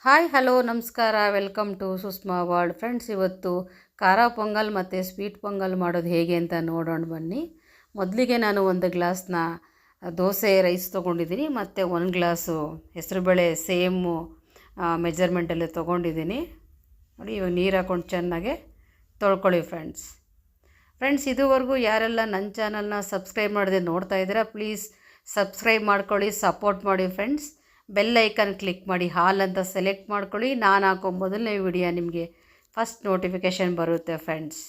Hi hello ನಮಸ್ಕಾರ welcome to Sushma world. Friends, ಇವತ್ತು ಖಾರ ಪೊಂಗಲ್ ಮತ್ತು ಸ್ವೀಟ್ ಪೊಂಗಲ್ ಮಾಡೋದು ಹೇಗೆ ಅಂತ ನೋಡೋಣ ಬನ್ನಿ. ಮೊದಲಿಗೆ ನಾನು ಒಂದು ಗ್ಲಾಸ್ನ ದೋಸೆ ರೈಸ್ ತೊಗೊಂಡಿದ್ದೀನಿ ಮತ್ತು ಒಂದು ಗ್ಲಾಸು ಹೆಸರುಬೇಳೆ ಸೇಮು ಮೆಜರ್ಮೆಂಟಲ್ಲಿ ತೊಗೊಂಡಿದ್ದೀನಿ. ನೋಡಿ, ಇವಾಗ ನೀರು ಹಾಕ್ಕೊಂಡು ಚೆನ್ನಾಗೆ ತೊಳ್ಕೊಳ್ಳಿ ಫ್ರೆಂಡ್ಸ್, ಇದುವರೆಗೂ ಯಾರೆಲ್ಲ ನನ್ನ ಚಾನಲ್ನ ಸಬ್ಸ್ಕ್ರೈಬ್ ಮಾಡದೆ ನೋಡ್ತಾ ಇದ್ದೀರಾ, ಪ್ಲೀಸ್ ಸಬ್ಸ್ಕ್ರೈಬ್ ಮಾಡ್ಕೊಳ್ಳಿ, ಸಪೋರ್ಟ್ ಮಾಡಿ ಫ್ರೆಂಡ್ಸ್. ಬೆಲ್ ಐಕನ್ ಕ್ಲಿಕ್ ಮಾಡಿ, ಹಾಲ್ ಅಂತ ಸೆಲೆಕ್ಟ್ ಮಾಡ್ಕೊಳ್ಳಿ. ನಾನು ಹಾಕೋ ಮೊದಲನೇ ವಿಡಿಯೋ ನಿಮಗೆ ಫಸ್ಟ್ ನೋಟಿಫಿಕೇಷನ್ ಬರುತ್ತೆ ಫ್ರೆಂಡ್ಸ್.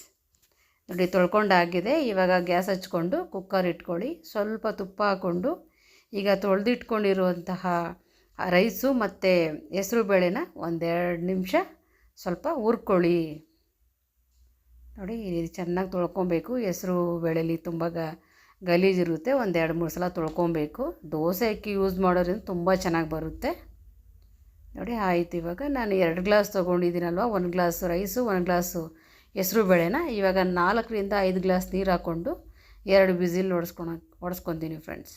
ನೋಡಿ, ತೊಳ್ಕೊಂಡಾಗಿದೆ. ಇವಾಗ ಗ್ಯಾಸ್ ಹಚ್ಕೊಂಡು ಕುಕ್ಕರ್ ಇಟ್ಕೊಳ್ಳಿ. ಸ್ವಲ್ಪ ತುಪ್ಪ ಹಾಕ್ಕೊಂಡು ಈಗ ತೊಳೆದಿಟ್ಕೊಂಡಿರುವಂತಹ ರೈಸು ಮತ್ತು ಹೆಸರು ಬೇಳೆನ ಒಂದೆರಡು ನಿಮಿಷ ಸ್ವಲ್ಪ ಹುರ್ಕೊಳ್ಳಿ. ನೋಡಿ, ಈ ರೀತಿ ಚೆನ್ನಾಗಿ ತೊಳ್ಕೊಬೇಕು. ಹೆಸರು ಬೇಳೆಲಿ ತುಂಬ ಗಲೀಜಿರುತ್ತೆ. ಒಂದು 2-3 ಸಲ ತೊಳ್ಕೊಬೇಕು. ದೋಸೆ ಅಕ್ಕಿ ಯೂಸ್ ಮಾಡೋದ್ರಿಂದ ತುಂಬ ಚೆನ್ನಾಗಿ ಬರುತ್ತೆ. ನೋಡಿ, ಆಯಿತು. ಇವಾಗ ನಾನು 2 ಗ್ಲಾಸ್ ತೊಗೊಂಡಿದ್ದೀನಲ್ವ, 1 ಗ್ಲಾಸ್ ರೈಸು, 1 ಗ್ಲಾಸು ಹೆಸರು ಬೇಳೆನ ಇವಾಗ 4ರಿಂದ 5 ಗ್ಲಾಸ್ ನೀರು ಹಾಕ್ಕೊಂಡು 2 ವಿಸಿಲ್ ಹೊಡೆಸ್ಕೊತೀನಿ ಫ್ರೆಂಡ್ಸ್.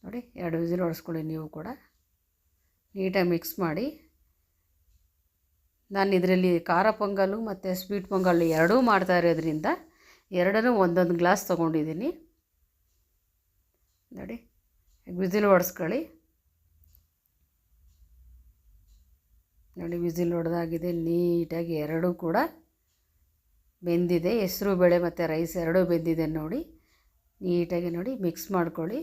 ನೋಡಿ, 2 ವಿಸಿಲ್ ಹೊಡೆಸ್ಕೊಳ್ಳಿ. ನೀವು ಕೂಡ ನೀಟಾಗಿ ಮಿಕ್ಸ್ ಮಾಡಿ. ನಾನು ಇದರಲ್ಲಿ ಖಾರ ಪೊಂಗಲು ಮತ್ತು ಸ್ವೀಟ್ ಪೊಂಗಲ್ ಎರಡೂ ಮಾಡ್ತಾ ಇರೋದ್ರಿಂದ ಎರಡನ್ನೂ ಒಂದೊಂದು ಗ್ಲಾಸ್ ತೊಗೊಂಡಿದ್ದೀನಿ. ನೋಡಿ, ವಿಸಿಲ್ ಹೊಡೆಸ್ಕೊಳ್ಳಿ. ನೋಡಿ, ವಿಸಿಲ್ ಹೊಡೆದಾಗಿದೆ. ನೀಟಾಗಿ ಎರಡೂ ಕೂಡ ಬೆಂದಿದೆ. ಹೆಸರು ಬೇಳೆ ಮತ್ತು ರೈಸ್ ಎರಡೂ ಬೆಂದಿದೆ. ನೋಡಿ, ನೀಟಾಗಿ ನೋಡಿ ಮಿಕ್ಸ್ ಮಾಡ್ಕೊಳ್ಳಿ.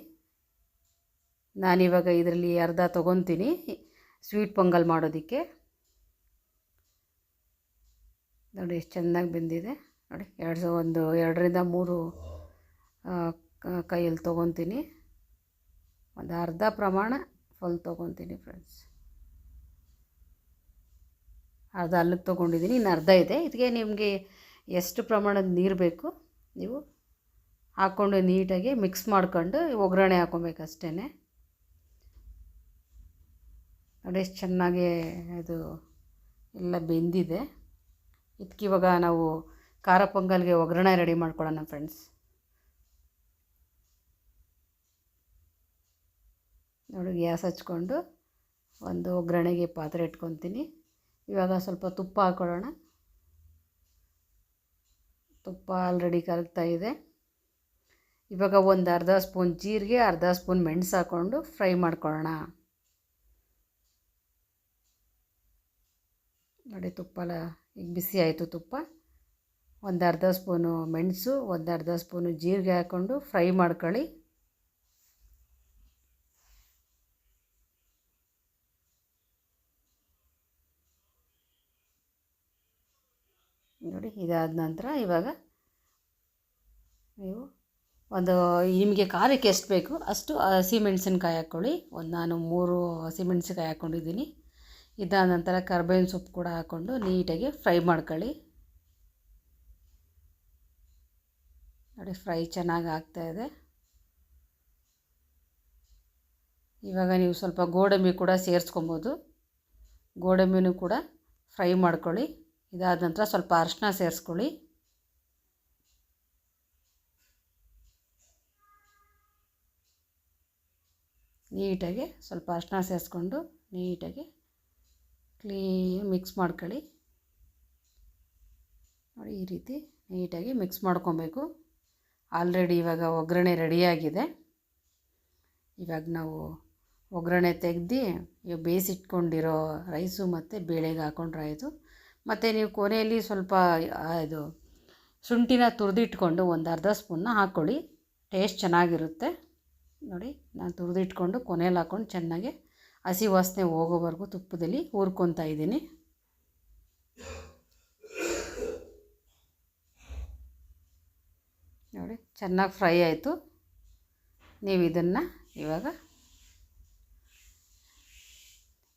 ನಾನಿವಾಗ ಇದರಲ್ಲಿ ಅರ್ಧ ತೊಗೊತೀನಿ ಸ್ವೀಟ್ ಪೊಂಗಲ್ ಮಾಡೋದಕ್ಕೆ. ನೋಡಿ, ಎಷ್ಟು ಚೆನ್ನಾಗಿ ಬೆಂದಿದೆ. ನೋಡಿ, 2ರಿಂದ 3 ಕೈಯಲ್ಲಿ ತೊಗೊತೀನಿ. ಒಂದು ಅರ್ಧ ಪ್ರಮಾಣ ಫುಲ್ ತೊಗೊತೀನಿ ಫ್ರೆಂಡ್ಸ್. ಅರ್ಧ ಅಲ್ಲಿಗೆ ತೊಗೊಂಡಿದ್ದೀನಿ, ಇನ್ನು ಅರ್ಧ ಇದೆ. ಇದಕ್ಕೆ ನಿಮಗೆ ಎಷ್ಟು ಪ್ರಮಾಣದ ನೀರು ಬೇಕು ನೀವು ಹಾಕ್ಕೊಂಡು ನೀಟಾಗಿ ಮಿಕ್ಸ್ ಮಾಡ್ಕೊಂಡು ಒಗ್ಗರಣೆ ಹಾಕ್ಕೊಬೇಕು ಅಷ್ಟೇ. ನೋಡಿ, ಎಷ್ಟು ಚೆನ್ನಾಗಿ ಅದು ಎಲ್ಲ ಬೆಂದಿದೆ. ಇದಕ್ಕೆ ಇವಾಗ ನಾವು ಖಾರ ಪೊಂಗಲ್ಗೆ ಒಗ್ಗರಣೆ ರೆಡಿ ಮಾಡ್ಕೊಳ್ಳೋಣ ಫ್ರೆಂಡ್ಸ್. ನೋಡಿ, ಗ್ಯಾಸ್ ಹಚ್ಕೊಂಡು ಒಂದು ಒಗ್ಗರಣೆಗೆ ಪಾತ್ರೆ ಇಟ್ಕೊತೀನಿ. ಇವಾಗ ಸ್ವಲ್ಪ ತುಪ್ಪ ಹಾಕ್ಕೊಳ್ಳೋಣ. ತುಪ್ಪ ಆಲ್ರೆಡಿ ಕರಗ್ತಾ ಇದೆ. ಇವಾಗ ಒಂದು ಅರ್ಧ ಸ್ಪೂನ್ ಜೀರಿಗೆ, ಅರ್ಧ ಸ್ಪೂನ್ ಮೆಣಸು ಹಾಕ್ಕೊಂಡು ಫ್ರೈ ಮಾಡ್ಕೊಳ್ಳೋಣ. ನೋಡಿ, ತುಪ್ಪ ಈಗ ಬಿಸಿ ಆಯಿತು. ತುಪ್ಪ ಒಂದು ಅರ್ಧ ಸ್ಪೂನು ಮೆಣಸು, ಒಂದು ಅರ್ಧ ಸ್ಪೂನು ಜೀರಿಗೆ ಹಾಕ್ಕೊಂಡು ಫ್ರೈ ಮಾಡ್ಕೊಳ್ಳಿ. ನೋಡಿ, ಇದಾದ ನಂತರ ಇವಾಗ ನೀವು ನಿಮಗೆ ಖಾರಕ್ಕೆ ಎಷ್ಟು ಬೇಕು ಅಷ್ಟು ಹಸಿಮೆಣಸಿನ್ಕಾಯಿ ಹಾಕ್ಕೊಳ್ಳಿ. ನಾನು 3 ಹಸಿಮೆಣಸಿನ್ಕಾಯಿ ಹಾಕ್ಕೊಂಡಿದ್ದೀನಿ. ಇದಾದ ನಂತರ ಕರ್ಬೇವಿನ ಸೊಪ್ಪು ಕೂಡ ಹಾಕ್ಕೊಂಡು ನೀಟಾಗಿ ಫ್ರೈ ಮಾಡ್ಕೊಳ್ಳಿ. ನೋಡಿ, ಫ್ರೈ ಚೆನ್ನಾಗಿ ಆಗ್ತಾಯಿದೆ. ಇವಾಗ ನೀವು ಸ್ವಲ್ಪ ಗೋಡಂಬಿ ಕೂಡ ಸೇರಿಸ್ಕೊಬೋದು. ಗೋಡಂಬಿನೂ ಕೂಡ ಫ್ರೈ ಮಾಡ್ಕೊಳ್ಳಿ. ಇದಾದ ನಂತರ ಸ್ವಲ್ಪ ಅರಿಶಿನ ಸೇರಿಸ್ಕೊಳ್ಳಿ. ನೀಟಾಗಿ ಸ್ವಲ್ಪ ಅರಿಶಿನ ಸೇರಿಸ್ಕೊಂಡು ನೀಟಾಗಿ ಮಿಕ್ಸ್ ಮಾಡ್ಕೊಳ್ಳಿ. ನೋಡಿ, ಈ ರೀತಿ ನೀಟಾಗಿ ಮಿಕ್ಸ್ ಮಾಡ್ಕೊಬೇಕು. ಆಲ್ರೆಡಿ ಇವಾಗ ಒಗ್ಗರಣೆ ರೆಡಿಯಾಗಿದೆ. ಇವಾಗ ನಾವು ಒಗ್ಗರಣೆ ತೆಗೆದು ಇವಾಗ ಬೇಯಿಸಿಟ್ಕೊಂಡಿರೋ ರೈಸು ಮತ್ತು ಬೇಳೆಗೆ ಹಾಕ್ಕೊಂಡ್ರೆ ಆಯಿತು. ಮತ್ತು ನೀವು ಕೊನೆಯಲ್ಲಿ ಸ್ವಲ್ಪ ಇದು ಶುಂಠಿನ ತುರಿದಿಟ್ಕೊಂಡು ಒಂದು ಅರ್ಧ ಸ್ಪೂನ್ನ ಹಾಕ್ಕೊಳ್ಳಿ. ಟೇಸ್ಟ್ ಚೆನ್ನಾಗಿರುತ್ತೆ. ನೋಡಿ, ನಾನು ತುರಿದಿಟ್ಕೊಂಡು ಕೊನೆಯಲ್ಲಿ ಹಾಕ್ಕೊಂಡು ಚೆನ್ನಾಗಿ ಹಸಿ ವಾಸನೆ ಹೋಗೋವರೆಗೂ ತುಪ್ಪದಲ್ಲಿ ಹುರ್ಕೊತಾ ಇದ್ದೀನಿ. ನೋಡಿ, ಚೆನ್ನಾಗಿ ಫ್ರೈ ಆಯಿತು. ನೀವು ಇದನ್ನು ಇವಾಗ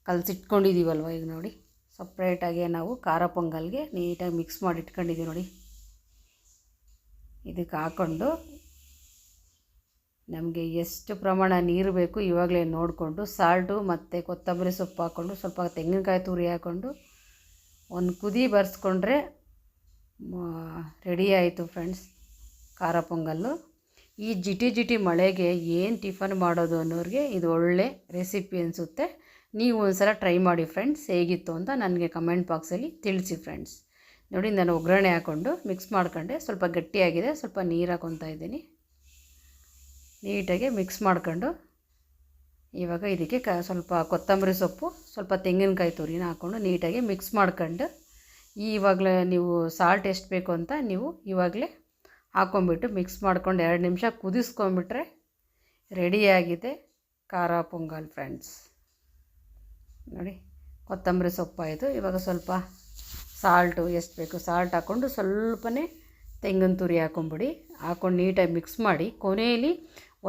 ಕಲಸಿಟ್ಕೊಂಡಿದ್ದೀವಲ್ವ, ಈಗ ನೋಡಿ ಸಪ್ರೇಟಾಗಿ ನಾವು ಖಾರ ಪೊಂಗಲ್ಗೆ ನೀಟಾಗಿ ಮಿಕ್ಸ್ ಮಾಡಿ ಇಟ್ಕೊಂಡಿದ್ದೀವಿ. ನೋಡಿ, ಇದಕ್ಕೆ ಹಾಕ್ಕೊಂಡು ನಮಗೆ ಎಷ್ಟು ಪ್ರಮಾಣ ನೀರು ಬೇಕು ಇವಾಗಲೇ ನೋಡಿಕೊಂಡು ಸಾಲ್ಟು ಮತ್ತು ಕೊತ್ತಂಬರಿ ಸೊಪ್ಪು ಹಾಕ್ಕೊಂಡು ಸ್ವಲ್ಪ ತೆಂಗಿನಕಾಯಿ ತುರಿ ಹಾಕ್ಕೊಂಡು ಒಂದು ಕುದಿ ಬರ್ಸ್ಕೊಂಡ್ರೆ ರೆಡಿ ಆಯಿತು ಫ್ರೆಂಡ್ಸ್ ಖಾರ ಪೊಂಗಲ್ಲು. ಈ ಜಿಟಿ ಜಿಟಿ ಮಳೆಗೆ ಏನು ಟಿಫನ್ ಮಾಡೋದು ಅನ್ನೋರಿಗೆ ಇದು ಒಳ್ಳೆ ರೆಸಿಪಿ ಅನಿಸುತ್ತೆ. ನೀವು ಒಂದು ಸಲ ಟ್ರೈ ಮಾಡಿ ಫ್ರೆಂಡ್ಸ್, ಹೇಗಿತ್ತು ಅಂತ ನನಗೆ ಕಮೆಂಟ್ ಬಾಕ್ಸಲ್ಲಿ ತಿಳಿಸಿ ಫ್ರೆಂಡ್ಸ್. ನೋಡಿ, ನಾನು ಒಗ್ಗರಣೆ ಹಾಕ್ಕೊಂಡು ಮಿಕ್ಸ್ ಮಾಡ್ಕೊಂಡೆ. ಸ್ವಲ್ಪ ಗಟ್ಟಿಯಾಗಿದೆ, ಸ್ವಲ್ಪ ನೀರು ಹಾಕ್ಕೊತಾ ಇದ್ದೀನಿ. ನೀಟಾಗಿ ಮಿಕ್ಸ್ ಮಾಡ್ಕೊಂಡು ಇವಾಗ ಇದಕ್ಕೆ ಸ್ವಲ್ಪ ಕೊತ್ತಂಬರಿ ಸೊಪ್ಪು, ಸ್ವಲ್ಪ ತೆಂಗಿನಕಾಯಿ ತುರಿನ ಹಾಕ್ಕೊಂಡು ನೀಟಾಗಿ ಮಿಕ್ಸ್ ಮಾಡ್ಕೊಂಡು, ಇವಾಗಲೇ ನೀವು ಸಾಲ್ಟ್ ಎಷ್ಟು ಬೇಕು ಅಂತ ನೀವು ಇವಾಗಲೇ ಹಾಕ್ಕೊಂಬಿಟ್ಟು ಮಿಕ್ಸ್ ಮಾಡ್ಕೊಂಡು 2 ನಿಮಿಷ ಕುದಿಸ್ಕೊಂಬಿಟ್ರೆ ರೆಡಿಯಾಗಿದೆ ಖಾರ ಪೊಂಗಲ್ ಫ್ರೆಂಡ್ಸ್. ನೋಡಿ, ಕೊತ್ತಂಬರಿ ಸೊಪ್ಪಾಯಿತು. ಇವಾಗ ಸ್ವಲ್ಪ ಸಾಲ್ಟು ಎಷ್ಟು ಬೇಕು ಸಾಲ್ಟ್ ಹಾಕ್ಕೊಂಡು ಸ್ವಲ್ಪನೇ ತೆಂಗಿನ ತುರಿ ಹಾಕ್ಕೊಂಬಿಡಿ. ಹಾಕ್ಕೊಂಡು ನೀಟಾಗಿ ಮಿಕ್ಸ್ ಮಾಡಿ ಕೊನೆಯಲ್ಲಿ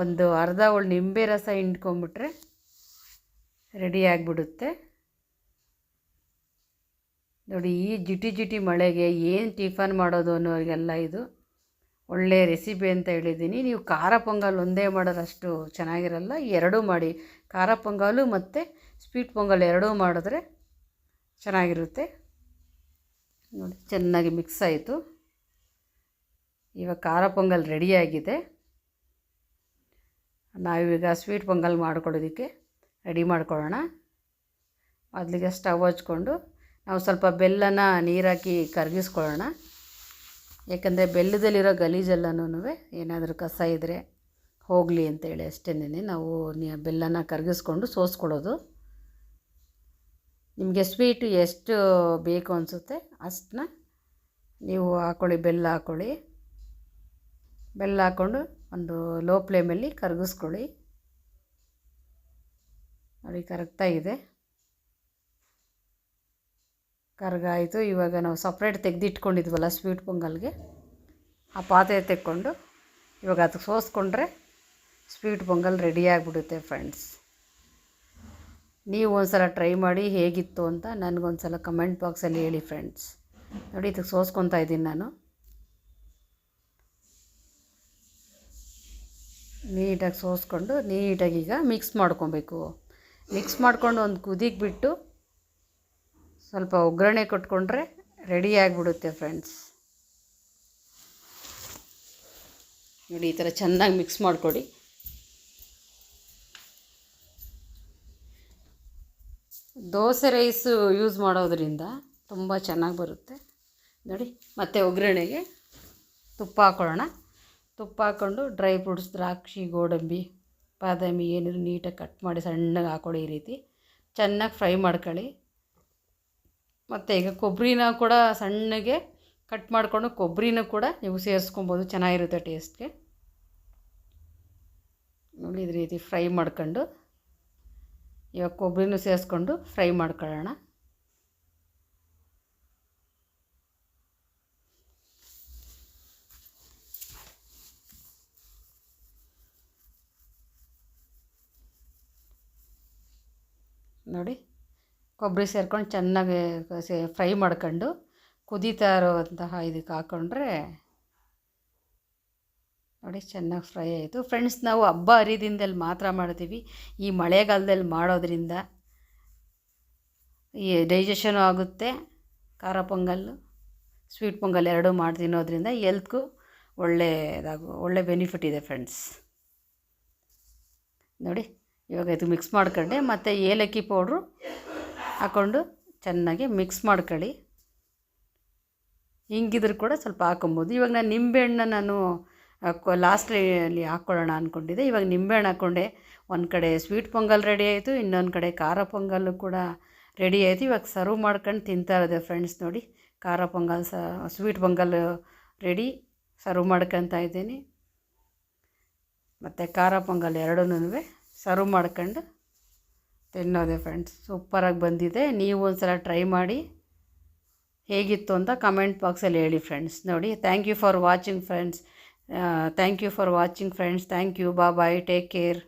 ಒಂದು ಅರ್ಧ ಹೋಳು ನಿಂಬೆ ರಸ ಹಿಂಡ್ಕೊಂಬಿಟ್ರೆ ರೆಡಿಯಾಗಿಬಿಡುತ್ತೆ. ನೋಡಿ, ಈ ಜಿಟಿ ಜಿಟಿ ಮಳೆಗೆ ಏನು ಟಿಫನ್ ಮಾಡೋದು ಅನ್ನೋರಿಗೆಲ್ಲ ಇದು ಒಳ್ಳೆ ರೆಸಿಪಿ ಅಂತ ಹೇಳಿದ್ದೀನಿ. ನೀವು ಖಾರ ಪೊಂಗಲ್ ಒಂದೇ ಮಾಡೋದಷ್ಟು ಚೆನ್ನಾಗಿರಲ್ಲ, ಎರಡೂ ಮಾಡಿ. ಖಾರ ಪೊಂಗಲು ಮತ್ತು ಸ್ವೀಟ್ ಪೊಂಗಲ್ ಎರಡೂ ಮಾಡಿದ್ರೆ ಚೆನ್ನಾಗಿರುತ್ತೆ. ನೋಡಿ, ಚೆನ್ನಾಗಿ ಮಿಕ್ಸ್ ಆಯಿತು. ಇವಾಗ ಖಾರ ಪೊಂಗಲ್ ರೆಡಿಯಾಗಿದೆ. ನಾವೀಗ ಸ್ವೀಟ್ ಪೊಂಗಲ್ ಮಾಡ್ಕೊಳ್ಳೋದಕ್ಕೆ ರೆಡಿ ಮಾಡ್ಕೊಳ್ಳೋಣ. ಮೊದಲಿಗೆ ಸ್ಟವ್ ಹಚ್ಕೊಂಡು ನಾವು ಸ್ವಲ್ಪ ಬೆಲ್ಲನ ನೀರಾಕಿ ಕರಗಿಸ್ಕೊಳ್ಳೋಣ. ಯಾಕಂದರೆ ಬೆಲ್ಲದಲ್ಲಿರೋ ಗಲೀಜೆಲ್ಲನೂ ಏನಾದರೂ ಕಸ ಇದ್ದರೆ ಹೋಗಲಿ ಅಂತೇಳಿ ಅಷ್ಟೇನೆ ನಾವು ಬೆಲ್ಲನ ಕರಗಿಸ್ಕೊಂಡು ಸೋಸ್ಕೊಳ್ಳೋದು. ನಿಮಗೆ ಸ್ವೀಟು ಎಷ್ಟು ಬೇಕು ಅನಿಸುತ್ತೆ ಅಷ್ಟನ್ನ ನೀವು ಹಾಕ್ಕೊಳ್ಳಿ, ಬೆಲ್ಲ ಹಾಕ್ಕೊಳ್ಳಿ. ಬೆಲ್ಲ ಹಾಕ್ಕೊಂಡು ಒಂದು ಲೋ ಫ್ಲೇಮಲ್ಲಿ ಕರಗಿಸ್ಕೊಳ್ಳಿ. ನೋಡಿ, ಕರಗ್ತಾಯಿದೆ, ಕರಗಾಯಿತು. ಇವಾಗ ನಾವು ಸಪ್ರೇಟ್ ತೆಗೆದಿಟ್ಕೊಂಡಿದ್ವಲ್ಲ ಸ್ವೀಟ್ ಪೊಂಗಲ್ಗೆ, ಆ ಪಾತ್ರೆ ತೆಕ್ಕೊಂಡು ಇವಾಗ ಅದಕ್ಕೆ ಸೋಸ್ಕೊಂಡ್ರೆ ಸ್ವೀಟ್ ಪೊಂಗಲ್ ರೆಡಿಯಾಗಿಬಿಡುತ್ತೆ ಫ್ರೆಂಡ್ಸ್. ನೀವು ಒಂದು ಸಲ ಟ್ರೈ ಮಾಡಿ ಹೇಗಿತ್ತು ಅಂತ ನನಗೊಂದು ಸಲ ಕಮೆಂಟ್ ಬಾಕ್ಸಲ್ಲಿ ಹೇಳಿ ಫ್ರೆಂಡ್ಸ್. ನೋಡಿ, ಇದಕ್ಕೆ ಸೋಸ್ಕೊತಾ ಇದ್ದೀನಿ ನಾನು. ನೀಟಾಗಿ ಸೋಸ್ಕೊಂಡು ನೀಟಾಗಿ ಈಗ ಮಿಕ್ಸ್ ಮಾಡ್ಕೊಬೇಕು. ಮಿಕ್ಸ್ ಮಾಡ್ಕೊಂಡು ಒಂದು ಕುದಿಗೆ ಬಿಟ್ಟು ಸ್ವಲ್ಪ ಒಗ್ಗರಣೆ ಕೊಟ್ಕೊಂಡ್ರೆ ರೆಡಿಯಾಗಿಬಿಡುತ್ತೆ ಫ್ರೆಂಡ್ಸ್. ನೋಡಿ, ಈ ಥರ ಚೆನ್ನಾಗಿ ಮಿಕ್ಸ್ ಮಾಡಿಕೊಡಿ. ದೋಸೆ ರೈಸು ಯೂಸ್ ಮಾಡೋದ್ರಿಂದ ತುಂಬ ಚೆನ್ನಾಗಿ ಬರುತ್ತೆ. ನೋಡಿ, ಮತ್ತು ಒಗ್ಗರಣೆಗೆ ತುಪ್ಪ ಹಾಕ್ಕೊಳ್ಳೋಣ. ತುಪ್ಪ ಹಾಕ್ಕೊಂಡು ಡ್ರೈ ಫ್ರೂಟ್ಸ್, ದ್ರಾಕ್ಷಿ, ಗೋಡಂಬಿ, ಬಾದಾಮಿ ಏನಿದ್ರು ನೀಟಾಗಿ ಕಟ್ ಮಾಡಿ ಸಣ್ಣಗೆ ಹಾಕ್ಕೊಳ್ಳಿ. ಈ ರೀತಿ ಚೆನ್ನಾಗಿ ಫ್ರೈ ಮಾಡ್ಕೊಳ್ಳಿ. ಮತ್ತು ಈಗ ಕೊಬ್ಬರಿನ ಕೂಡ ಸಣ್ಣಗೆ ಕಟ್ ಮಾಡಿಕೊಂಡು ಕೊಬ್ಬರಿನ ಕೂಡ ನೀವು ಸೇರಿಸ್ಕೊಬೋದು, ಚೆನ್ನಾಗಿರುತ್ತೆ ಟೇಸ್ಟ್ಗೆ. ನೋಡಿ, ಈ ರೀತಿ ಫ್ರೈ ಮಾಡ್ಕೊಂಡು ಇವಾಗ ಕೊಬ್ಬರಿನೂ ಸೇರಿಸ್ಕೊಂಡು ಫ್ರೈ ಮಾಡ್ಕೊಳ್ಳೋಣ. ನೋಡಿ, ಕೊಬ್ಬರಿ ಸೇರ್ಕೊಂಡು ಚೆನ್ನಾಗಿ ಫ್ರೈ ಮಾಡ್ಕೊಂಡು ಕುದೀತಾ ಇರೋವಂತಹ ಇದಕ್ಕೆ ಹಾಕ್ಕೊಂಡ್ರೆ ನೋಡಿ ಚೆನ್ನಾಗಿ ಫ್ರೈ ಆಯಿತು ಫ್ರೆಂಡ್ಸ್. ನಾವು ಹಬ್ಬ ಹರಿದಿನದಲ್ಲಿ ಮಾತ್ರ ಮಾಡ್ತೀವಿ. ಈ ಮಳೆಗಾಲದಲ್ಲಿ ಮಾಡೋದ್ರಿಂದ ಈ ಡೈಜೆಷನು ಆಗುತ್ತೆ. ಖಾರ ಪೊಂಗಲ್ಲು, ಸ್ವೀಟ್ ಪೊಂಗಲ್ ಎರಡೂ ಮಾಡಿ ತಿನ್ನೋದ್ರಿಂದ ಎಲ್ತ್ಗೂ ಒಳ್ಳೆ ಬೆನಿಫಿಟ್ ಇದೆ ಫ್ರೆಂಡ್ಸ್. ನೋಡಿ, ಇವಾಗ ಇದು ಮಿಕ್ಸ್ ಮಾಡ್ಕೊಂಡೆ. ಮತ್ತು ಏಲಕ್ಕಿ ಪೌಡ್ರು ಹಾಕ್ಕೊಂಡು ಚೆನ್ನಾಗಿ ಮಿಕ್ಸ್ ಮಾಡ್ಕೊಳ್ಳಿ. ಹಿಂಗಿದ್ರು ಕೂಡ ಸ್ವಲ್ಪ ಹಾಕೊಬೋದು. ಇವಾಗ ನಾನು ನಿಂಬೆಹಣ್ಣು ಲಾಸ್ಟಲ್ಲಿ ಹಾಕ್ಕೊಳ್ಳೋಣ ಅಂದ್ಕೊಂಡಿದ್ದೆ. ಇವಾಗ ನಿಂಬೆಹಣ್ಣು ಹಾಕ್ಕೊಂಡೆ. ಒಂದು ಕಡೆ ಸ್ವೀಟ್ ಪೊಂಗಲ್ ರೆಡಿ ಆಯಿತು, ಇನ್ನೊಂದು ಕಡೆ ಖಾರ ಪೊಂಗಲ್ಲು ಕೂಡ ರೆಡಿ ಆಯಿತು. ಇವಾಗ ಸರ್ವ್ ಮಾಡ್ಕೊಂಡು ತಿಂತಾ ಇರೋದೆ ಫ್ರೆಂಡ್ಸ್. ನೋಡಿ, ಖಾರ pongal sweet pongal ready, serve ಮಾಡ್ಕೊತಾ ಇದ್ದೀನಿ. ಮತ್ತು ಖಾರ ಪೊಂಗಲ್ ಎರಡೂ ಸರ್ವ್ ಮಾಡ್ಕೊಂಡು ತಿನ್ನೋದೆ ಫ್ರೆಂಡ್ಸ್. ಸೂಪರಾಗಿ ಬಂದಿದೆ. ನೀವು ಒಂದು ಸಲ ಟ್ರೈ ಮಾಡಿ ಹೇಗಿತ್ತು ಅಂತ ಕಮೆಂಟ್ ಬಾಕ್ಸಲ್ಲಿ ಹೇಳಿ ಫ್ರೆಂಡ್ಸ್. ನೋಡಿ, thank you for watching friends. Thank you. Bye, take care.